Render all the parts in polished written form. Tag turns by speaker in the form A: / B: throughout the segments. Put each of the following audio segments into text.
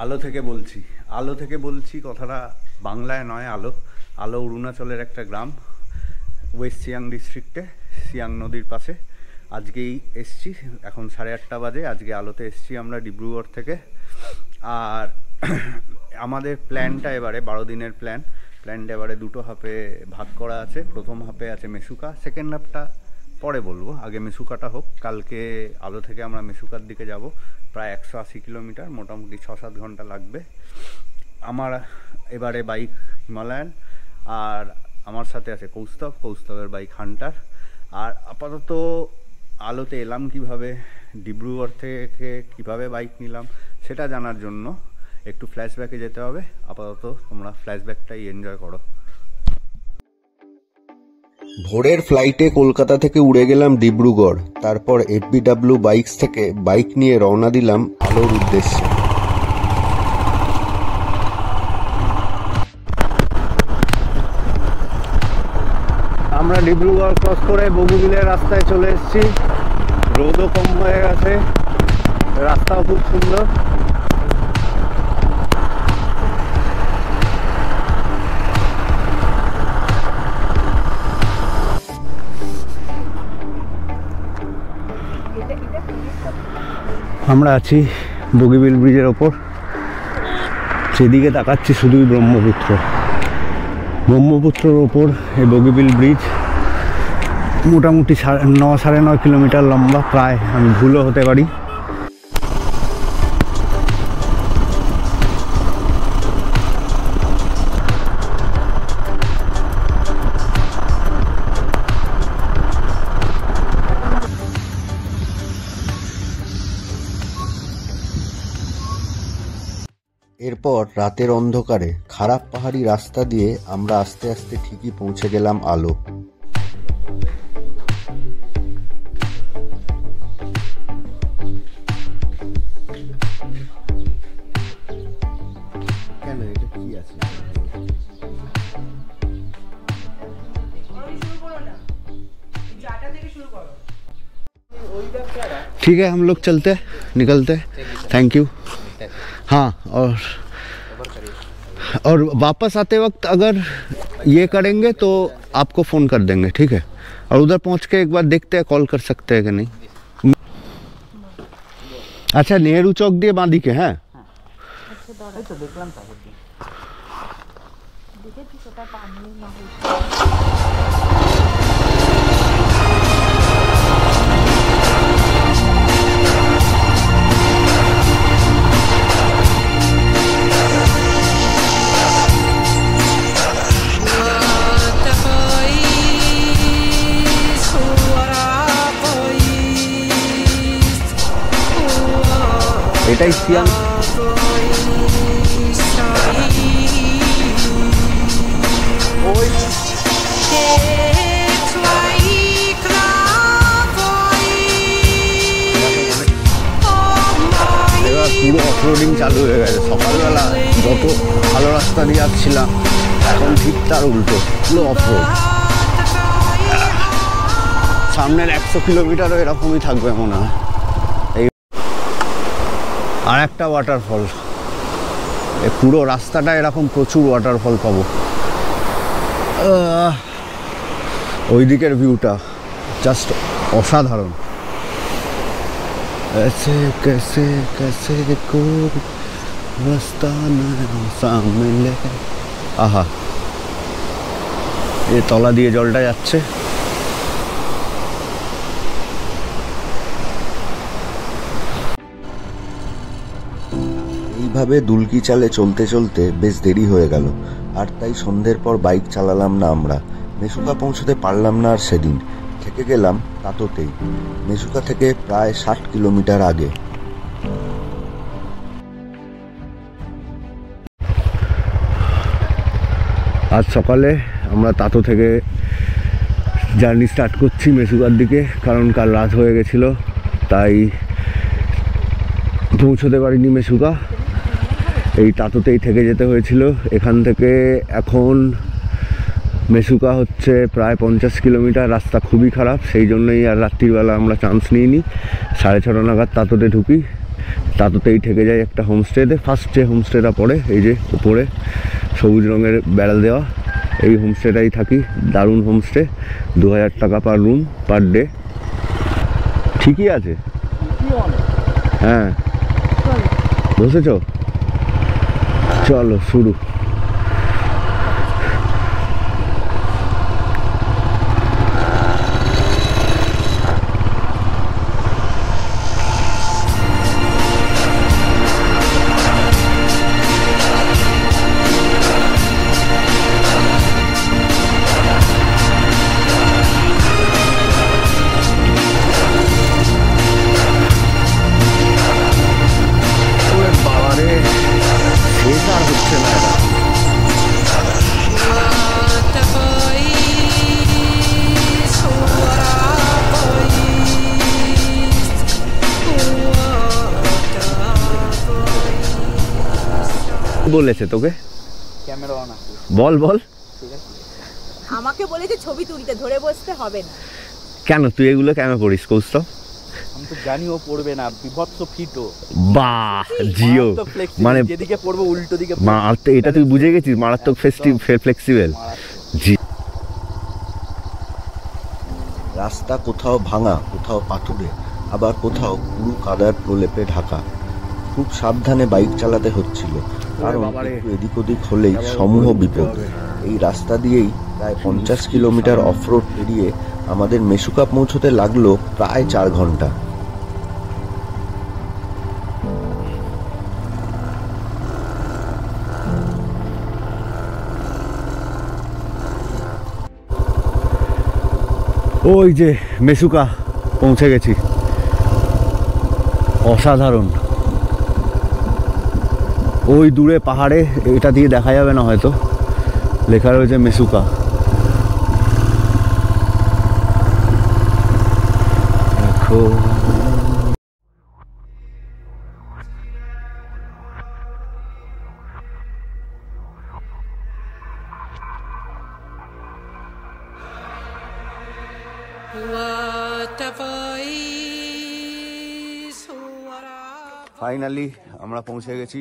A: আলো থেকে বলছি কথাটা বাংলায় নয়। আলো অরুণাচলের একটা গ্রাম, ওয়েস্ট সিয়াং ডিস্ট্রিক্টে, সিয়াং নদীর পাশে। আজকেই এসছি, এখন 8:30 বাজে। আজকে আলোতে এসছি আমরা ডিব্রুগড় থেকে। আর আমাদের প্ল্যানটা এবারে 12 দিনের প্ল্যানটা এবারে দুটো হাফে ভাগ করা আছে। প্রথম হাফে আছে মেসুকা, সেকেন্ড হাফটা পরে বলবো, আগে মেসুকাটা হোক। কালকে আলো থেকে আমরা মেসুকার দিকে যাব, প্রায় 180 কিলোমিটার, মোটামুটি 6-7 ঘন্টা লাগবে। আমার এবারে বাইক হিমালয়ান, আর আমার সাথে আছে কৌস্তবের বাইক হান্টার। আর আপাতত আলোতে এলাম কিভাবে, ডিব্রুগড় থেকে কিভাবে বাইক নিলাম, সেটা জানার জন্য একটু ফ্ল্যাশব্যাকে যেতে হবে। আপাতত তোমরা ফ্ল্যাশব্যাকটাই এনজয় করো।
B: ভোরের ফ্লাইটে কলকাতা থেকে উড়ে গেলাম ডিব্রুগড়। তারপর FBW বাইকস থেকে বাইক নিয়ে রওনা দিলাম আলোর উদ্দেশ্যে।
A: আমরা ডিব্রুগড় ক্রস করে বগুবিলের রাস্তায় চলে এসেছি। রোদও কম হয়ে গেছে, রাস্তাও খুব সুন্দর। আমরা আছি বগিবিল ব্রিজের ওপর, সেদিকে তাকাচ্ছি শুধুই ব্রহ্মপুত্রের ওপর এই বগিবিল ব্রিজ। মোটামুটি 9-9.5 কিলোমিটার লম্বা, প্রায়, আমি ভুলও হতে পারি।
B: এরপর রাতের অন্ধকারে খারাপ পাহাড়ি রাস্তা দিয়ে আমরা আস্তে আস্তে ঠিকই পৌঁছে গেলাম আলো। কেন, এটা কি আছে?
A: ठीक है, हम लोग चलते निकलते। Thank you. हाँ, और वापस आते वक्त अगर ये करेंगे तो आपको फ़ोन कर देंगे, ठीक है? और उधर पहुंच के एक बार देखते हैं, कॉल कर सकते हैं कि नहीं। अच्छा, नेहरू चौक दिए बांधी के हैं। এটাই সিয়াং। এবার পুরো অফরোডিং চালু হয়ে গেছে। সকালবেলা যত ভালো রাস্তা দিয়ে যাচ্ছিলাম, এখন ঠিক তার উল্টো, পুরো অফরোড। সামনের 100 কিলোমিটারও এরকমই থাকবে মনে হয়। আর একটা ওয়াটারফল, এই পুরো রাস্তাটা এরকম প্রচুর ওয়াটারফল পাবো। ওই দিকের ভিউটা জাস্ট অসাধারণ। ऐसे कैसे कैसे को रास्ता सामने, আহা, এই তলা দিয়ে জলটা যাচ্ছে।
B: এইভাবে দুলকি চালে চলতে চলতে বেশ দেরি হয়ে গেল, আর তাই সন্ধ্যের পর বাইক চালালাম না আমরা। মেসুকা পৌঁছতে পারলাম না আর সেদিন, থেকে গেলাম তাতোতেই, মেসুকা থেকে প্রায় 60 কিলোমিটার আগে।
A: আজ সকালে আমরা তাতো থেকে জার্নি স্টার্ট করছি মেসুকার দিকে, কারণ কাল রাত হয়ে গেছিলো, তাই পৌঁছতে পারিনি মেসুকা। এই তাতোতেই থেকে যেতে হয়েছিল। এখান থেকে এখন মেসুকা হচ্ছে প্রায় 50 কিলোমিটার। রাস্তা খুবই খারাপ, সেই জন্যই আর রাত্রিবেলা আমরা চান্স নিইনি। 6:30 নাগাদ তাতোতে ঢুকি, তাততেই থেকে যায় একটা হোমস্টেতে। ফার্স্ট যে হোমস্টেটা পড়ে এই যে উপরে সবুজ রঙের বেড়াল দেওয়া, এই হোমস্টেটাই থাকি। দারুণ হোমস্টে, 2000 টাকা পার রুম পার ডে। ঠিকই আছে, হ্যাঁ বসেছ? চলো শুরু। বলেছে তোকে
C: ক্যামেরা অন আছে,
A: বল বল।
C: ঠিক আছে,
D: আমাকে বলেছে ছবি তুলতে, ধরে বসতে হবে না।
A: কেন তুই এগুলো কেন করিস কৌস্তব?
C: আমি তো জানি ও পড়বে না, বিভৎস ফিটো।
A: বাহ জিও, মানে
C: যেদিকে পড়বে উল্টো দিকে
A: মারাত্মক। এটা তুই বুঝে গেছিস, মারাত্মক ফ্লেক্সিবল। জি।
B: রাস্তা কোথাও ভাঙা, কোথাও পাথুরে, আবার কোথাও পুরো কাদার প্রলেপে ঢাকা। খুব সাবধানে বাইক চালাতে হচ্ছিল, কারণ একটু এদিক ওদিক হলেই সমূহ বিপদ। এই রাস্তা দিয়েই প্রায় 50 কিলোমিটার অফরোড পেরিয়ে আমাদের মেসুকা পৌঁছতে লাগলো প্রায় 4 ঘন্টা।
A: ওই যে মেসুকা পৌঁছে গেছি, অসাধারণ। ওই দূরে পাহাড়ে, এটা দিয়ে দেখা যাবে না হয়তো, লেখা রয়েছে মেসুকা। দেখো ফাইনালি আমরা পৌঁছে গেছি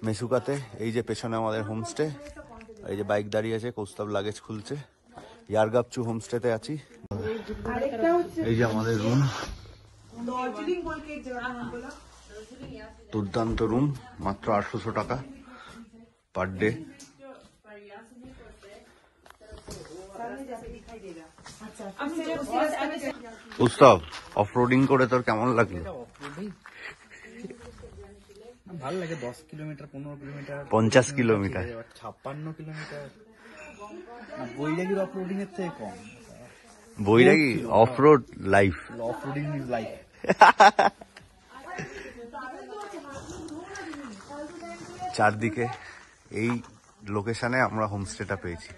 A: মেসুকাতে। এই যে পেছনে আমাদের হোমস্টে, এই যে বাইক দাঁড়িয়ে আছে, কৌস্তব লাগেজ খুলছে। ইয়ারগাপচু হোমস্টেতে আছি। এই যে আমাদের রুম, দুর্দান্ত রুম, মাত্র 800 টাকা পার ডে। কৌস্তব অফরোডিং করে তোর কেমন লাগলো?
C: ভালো লাগে। 10 কিলোমিটার, 15 কিলোমিটার,
A: 50 কিলোমিটার,
C: 56 কিলোমিটার। বৈরাগীর অফরোডিং এর থেকে কম।
A: Bairagi offroad life,
C: offroading is life.
A: চারদিকে এই লোকেশনে আমরা হোমস্টেটা পেয়েছি।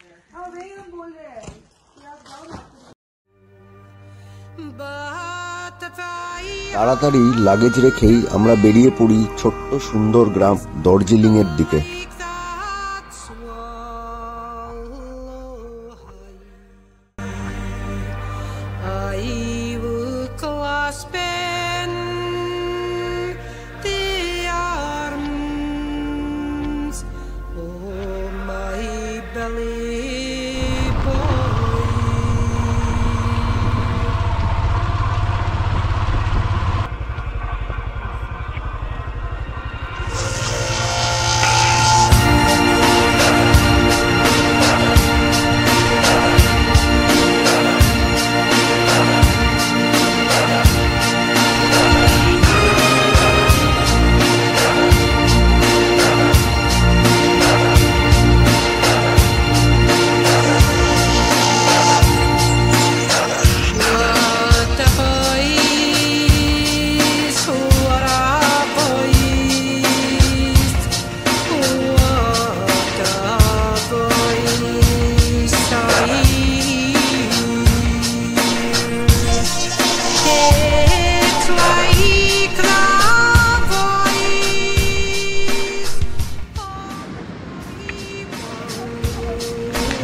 B: তাড়াতাড়ি লাগেজ রেখেই আমরা বেরিয়ে পড়ি ছোট্ট সুন্দর গ্রাম দার্জিলিং এর দিকে।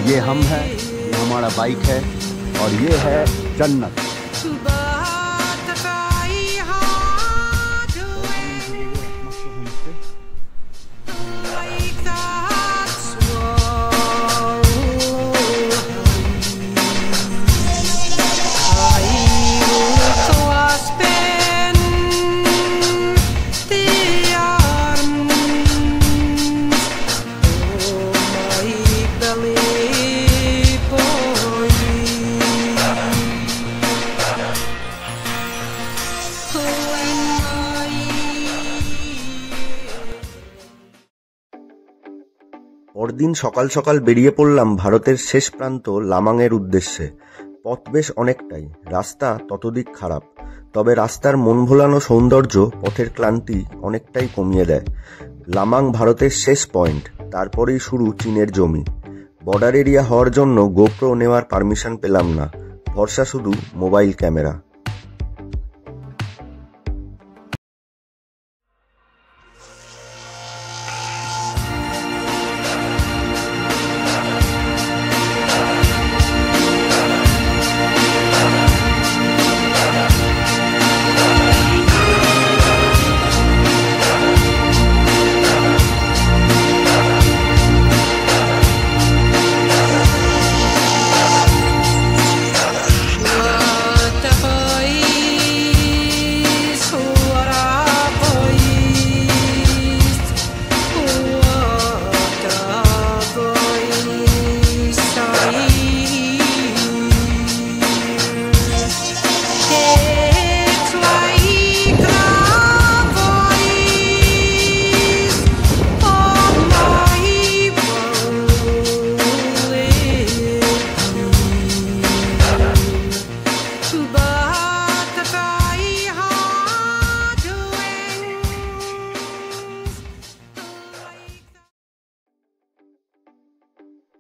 A: ये हम हैं, ये हमारा बाइक है और ये है जन्नत।
B: পরদিন সকাল সকাল বেরিয়ে পড়লাম ভারতের শেষ প্রান্ত লামাংয়ের উদ্দেশ্যে। পথ বেশ অনেকটাই, রাস্তা ততদিক খারাপ, তবে রাস্তার মন ভোলানো সৌন্দর্য পথের ক্লান্তি অনেকটাই কমিয়ে দেয়। লামাং ভারতের শেষ পয়েন্ট, তারপরেই শুরু চীনের জমি। বর্ডার এরিয়া হওয়ার জন্য গোপ্রো নেওয়ার পারমিশন পেলাম না, ভরসা শুধু মোবাইল ক্যামেরা।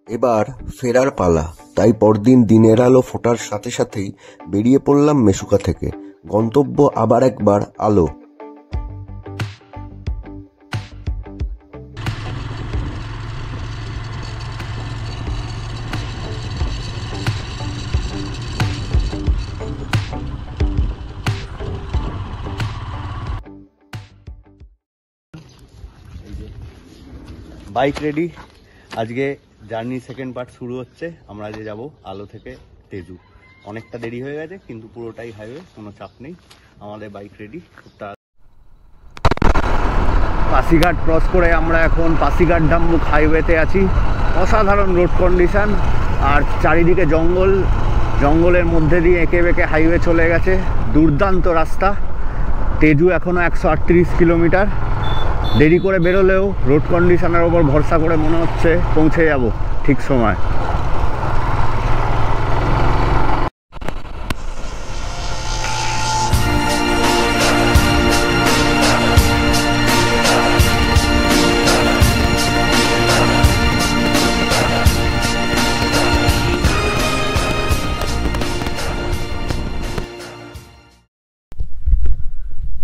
B: এবার ফেরার পালা, তাই পরদিন দিনের আলো ফোটার সাথে সাথেই বেরিয়ে পড়লাম মেসুকা থেকে। গন্তব্য আবার একবার আলো।
A: বাইক রেডি, আজকে জার্নি সেকেন্ড পার্ট শুরু হচ্ছে। আমরা যে যাব আলো থেকে তেজু, অনেকটা দেরি হয়ে গেছে কিন্তু পুরোটাই হাইওয়ে, কোনো চাপ নেই। আমাদের বাইক রেডি। পাসিঘাট ক্রস করে আমরা এখন পাসিঘাট ডাম্বুক হাইওয়েতে আছি। অসাধারণ রোড কন্ডিশন আর চারিদিকে জঙ্গল, জঙ্গলের মধ্যে দিয়ে এঁকে বেঁকে হাইওয়ে চলে গেছে। দুর্দান্ত রাস্তা। তেজু এখনও 138 কিলোমিটার। দেরি করে বেরোলেও রোড কন্ডিশনের ওপর ভরসা করে মনে হচ্ছে পৌঁছে যাব ঠিক সময়।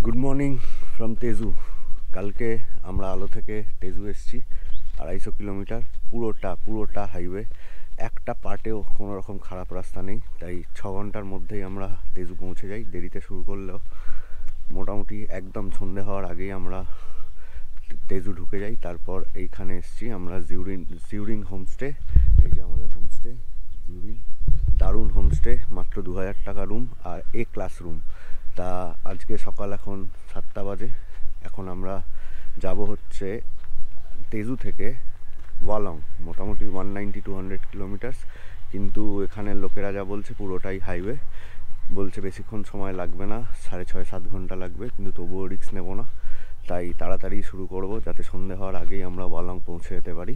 A: Good morning from Tezu. কালকে আমরা আলো থেকে তেজু এসেছি, 250 কিলোমিটার, পুরোটা হাইওয়ে। একটা পার্টেও কোনো রকম খারাপ রাস্তা নেই, তাই 6 ঘন্টার মধ্যেই আমরা তেজু পৌঁছে যাই। দেরিতে শুরু করলেও মোটামুটি একদম সন্ধে হওয়ার আগেই আমরা তেজু ঢুকে যাই। তারপর এইখানে এসেছি আমরা জিউরিং হোমস্টে। এই যে আমাদের হোমস্টে জিউরিং, দারুণ হোমস্টে, মাত্র 2000 টাকা রুম আর এ ক্লাস রুম। তা আজকে সকাল এখন 7টা বাজে। এখন আমরা যাব হচ্ছে তেজু থেকে ওয়ালং, মোটামুটি 190-200 কিলোমিটার। কিন্তু এখানের লোকেরা যা বলছে পুরোটাই হাইওয়ে, বলছে বেশিক্ষণ সময় লাগবে না, 6.5-7 ঘন্টা লাগবে, কিন্তু তবুও রিস্ক নেব না, তাই তাড়াতাড়ি শুরু করব যাতে সন্ধে হওয়ার আগেই আমরা ওয়ালং পৌঁছে যেতে পারি।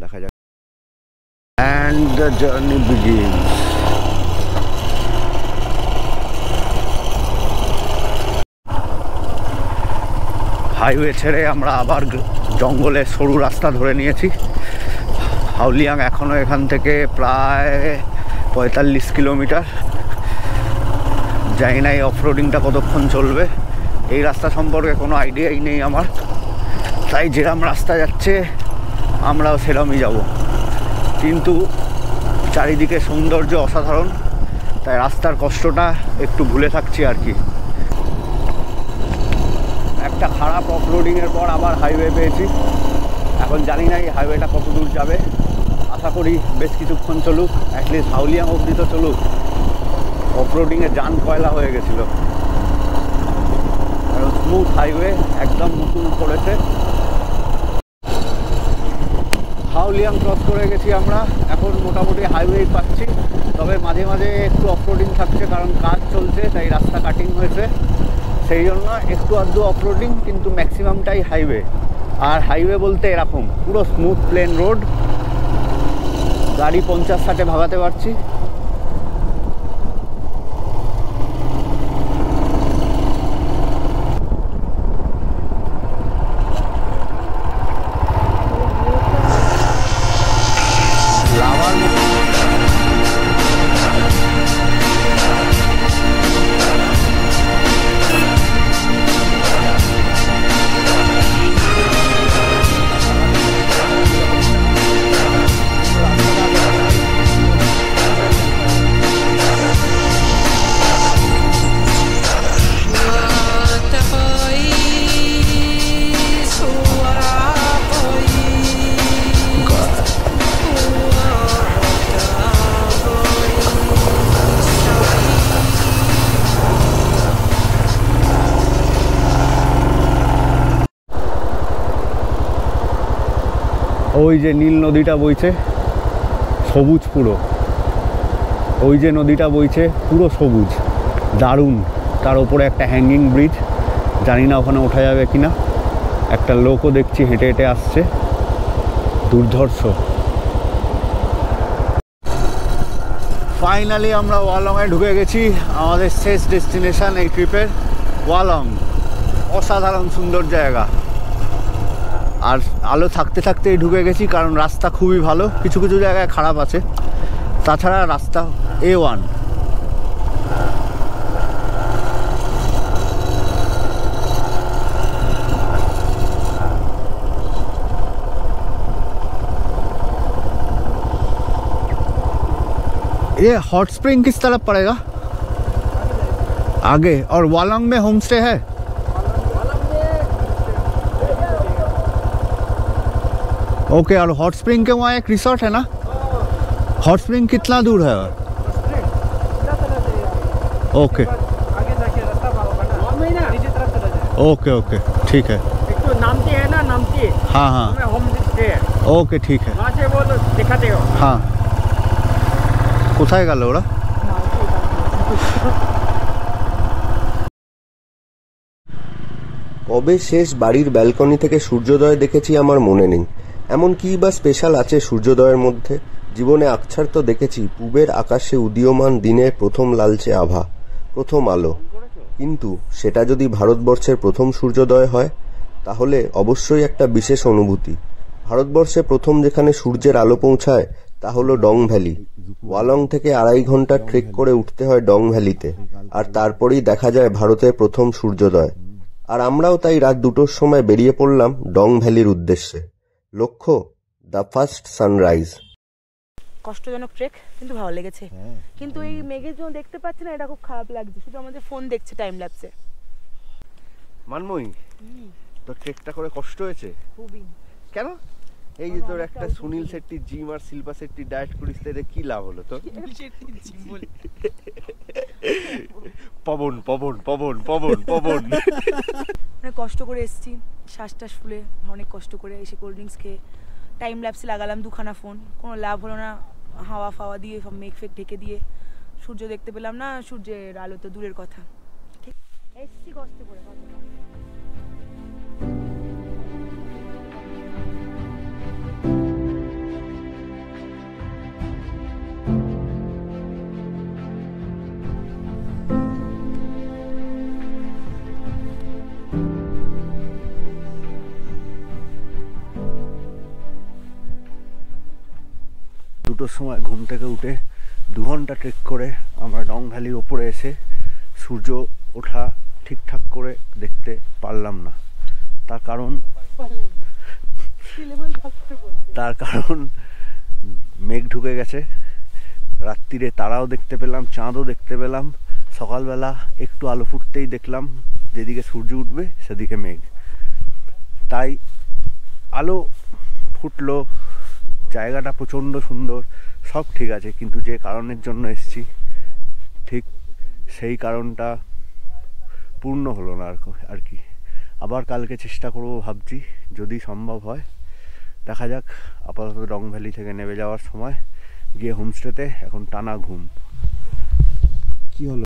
A: দেখা যাক। And the journey begins. Highway ছেড়ে আমরা আবার জঙ্গলের সরু রাস্তা ধরে নিয়েছি। হাউলিয়াং এখনও এখান থেকে প্রায় 45 কিলোমিটার। জানি না এই অফরোডিংটা কতক্ষণ চলবে, এই রাস্তা সম্পর্কে কোনো আইডিয়াই নেই আমার, তাই যেরকম রাস্তা যাচ্ছে আমরাও সেরকমই যাব। কিন্তু চারিদিকে সৌন্দর্য অসাধারণ, তাই রাস্তার কষ্টটা একটু ভুলে থাকছি আর কি। একটা খারাপ অফরোডিংয়ের পর আবার হাইওয়ে পেয়েছি। এখন জানি না এই হাইওয়েটা কত দূর যাবে, আশা করি বেশ কিছুক্ষণ চলুক, অ্যাটলিস্ট হাউলিয়াং অবধি তো চলুক। অফরোডিংয়ে যান কয়লা হয়ে গেছিলো। স্মুথ হাইওয়ে, একদম নতুন করেছে। হাউলিয়াং ক্রস করে গেছি আমরা, এখন মোটামুটি হাইওয়ে পাচ্ছি, তবে মাঝে মাঝে একটু অফরোডিং থাকছে কারণ কাজ চলছে, তাই রাস্তা কাটিং হয়েছে। সেই জন্য একটু আধটু অফরোডিং, কিন্তু ম্যাক্সিমামটাই হাইওয়ে। আর হাইওয়ে বলতে এরকম পুরো স্মুথ প্লেন রোড, গাড়ি 50-60 ভাগাতে পারছি। ওই যে নীল নদীটা বইছে, সবুজ পুরো, ওই যে নদীটা বইছে পুরো সবুজ, দারুণ। তার ওপরে একটা হ্যাঙ্গিং ব্রিজ, জানি না ওখানে ওঠা যাবে কিনা। একটা লোকও দেখছি হেঁটে হেঁটে আসছে, দুর্ধর্ষ। ফাইনালি আমরা ওয়ালংয়ে ঢুকে গেছি, আমাদের শেষ ডেস্টিনেশন এই ট্রিপের ওয়ালং। অসাধারণ সুন্দর জায়গা। আর আলো থাকতে থাকতেই ঢুকে গেছি, কারণ রাস্তা খুবই ভালো, কিছু কিছু জায়গায় খারাপ আছে, তাছাড়া রাস্তা A1। ये हॉट स्प्रिंग किस तरफ पड़ेगा? आगे। और वालंग में होम स्टे है? ओके। और हॉट स्प्रिंग के वहाँ एक रिसोर्ट है ना? हॉट स्प्रिंग कितना दूर है? ओके ओके ओके ठीक है।
E: एक तो नामती है ना, नामती।
A: हाँ हाँ
E: होम स्टे है।
A: ओके ठीक है।
E: वहाँ से वो तो दिखाते हो।
A: हाँ কোথায় গেল ওরা?
B: কবে শেষ বাড়ির ব্যালকনি থেকে সূর্যোদয় দেখেছি আমার মনে নেই। এমন কি বা স্পেশাল আছে সূর্যোদয়ের মধ্যে? জীবনে আকছার তো দেখেছি পূবের আকাশে উদীয়মান দিনের প্রথম লালচে আভা, প্রথম আলো, কিন্তু সেটা যদি ভারতবর্ষের প্রথম সূর্যোদয় হয় তাহলে অবশ্যই একটা বিশেষ অনুভূতি। ভারতবর্ষে প্রথম যেখানে সূর্যের আলো পৌঁছায় তা হলো ডং ভ্যালি। ওয়ালং থেকে 2.5 ঘন্টা ট্রেক করে উঠতে হয় ডং ভ্যালিতে, আর তারপরেই দেখা যায় ভারতের প্রথম সূর্যোদয়। আর আমরাও তাই রাত 2টোর সময় বেরিয়ে পড়লাম ডং ভ্যালির উদ্দেশ্যে। লক্ষ্য দ্য ফার্স্ট সানরাইজ।
D: কষ্টজনক ট্রেক, কিন্তু ভালো লেগেছে। কিন্তু এই মেঘের জন্য দেখতে পাচ্ছি না, এটা খুব খারাপ লাগছে। শুধু আমাদের ফোন দেখছে টাইম ল্যাপসে।
A: মানময়ী, তোর ট্রেকটা করে কষ্ট হয়েছে?
D: খুবই।
A: কেন? এই যে তোর একটা সুনীল শেট্টি জিম আর শিল্পা শেট্টি ডায়েট করিস, এতে কি লাভ হলো তোর? পবন পবন পবন পবন পবন।
D: অনেক কষ্ট করে এসেছি, শ্বাস টাস ফুলে অনেক কষ্ট করে এসে কোল্ড ড্রিঙ্কস খেয়ে টাইম ল্যাপসে লাগালাম 2খানা ফোন, কোনো লাভ হলো না। হাওয়া ফাওয়া দিয়ে সব মেঘ ফেক ঢেকে দিয়ে সূর্য দেখতে পেলাম না, সূর্যের আলো তো দূরের কথা। ঠিক এসছি কষ্ট করে।
A: দুটোর সময় ঘুম থেকে উঠে 2 ঘন্টা ট্রেক করে আমরা ডং ভ্যালির ওপরে এসে সূর্য ওঠা ঠিকঠাক করে দেখতে পারলাম না। তার কারণ মেঘ ঢুকে গেছে, রাত্রিরে তারাও দেখতে পেলাম, চাঁদও দেখতে পেলাম। সকালবেলা একটু আলো ফুটতেই দেখলাম যেদিকে সূর্য উঠবে সেদিকে মেঘ। তাই আলো ফুটলো, জায়গাটা প্রচণ্ড সুন্দর, সব ঠিক আছে, কিন্তু যে কারণের জন্য এসেছি ঠিক সেই কারণটা পূর্ণ হলো না আর কি। আবার কালকে চেষ্টা করবো ভাবছি, যদি সম্ভব হয়। দেখা যাক। আপাতত ডং ভ্যালি থেকে নেমে যাওয়ার সময় গিয়ে হোমস্টেতে এখন টানা ঘুম। কি হলো?